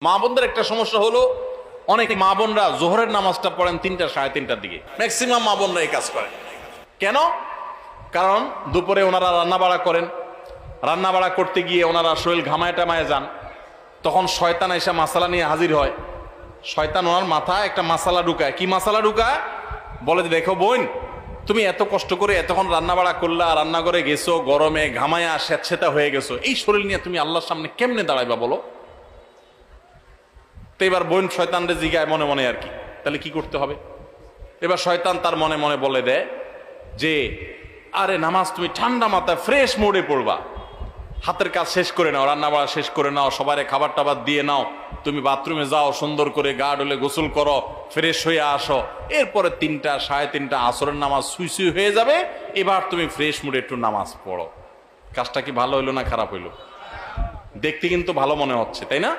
মা বোনদের একটা সমস্যা হলো, অনেক মা বোনরা জোহরের নামাজটা পড়েন ৩টা সাড়ে ৩টার দিকে। ম্যাক্সিমাম মা বোনরা এই কাজ করেন। কেন? কারণ দুপুরে ওনারা রান্না বাড়া করেন, রান্না বাড়া করতে গিয়ে ওনারা শরীর ঘামায় টামায় যান, তখন শয়তান এসে মাসালা নিয়ে হাজির হয়। শয়তান ওনার মাথায় একটা মাসালা ঢুকায়। কি মাসালা ঢুকায়? বলে যে, দেখো বোন, তুমি এত কষ্ট করে এতক্ষণ রান্না বাড়া করলা, রান্নাঘরে গেছো, গরমে ঘামায়া স্যাঁতসেঁতা হয়ে গেছো, এই শরীর নিয়ে তুমি আল্লাহর সামনে কেমনে দাঁড়াইবা বলো? তো এবার বোন শয়তানরে জিগায় মনে মনে আর কি, তাহলে কি করতে হবে? এবার শয়তান তার মনে মনে বলে দেয় যে, আরে নামাজ তুমি ঠান্ডা মাথায় ফ্রেশ মোডে পড়বা, হাতের কাজ শেষ করে নাও, রান্না বাড়া শেষ করে নাও, সবারে খাবার টাবার দিয়ে নাও, তুমি বাথরুমে যাও, সুন্দর করে গা ডলে গোসল করো, ফ্রেশ হয়ে আসো, এরপরে ৩টা সাড়ে ৩টা আসরের নামাজ সুই সুই হয়ে যাবে, এবার তুমি ফ্রেশ মুডে একটু নামাজ পড়ো। কাজটা কি ভালো হইলো না খারাপ হইলো? দেখতে কিন্তু ভালো মনে হচ্ছে, তাই না?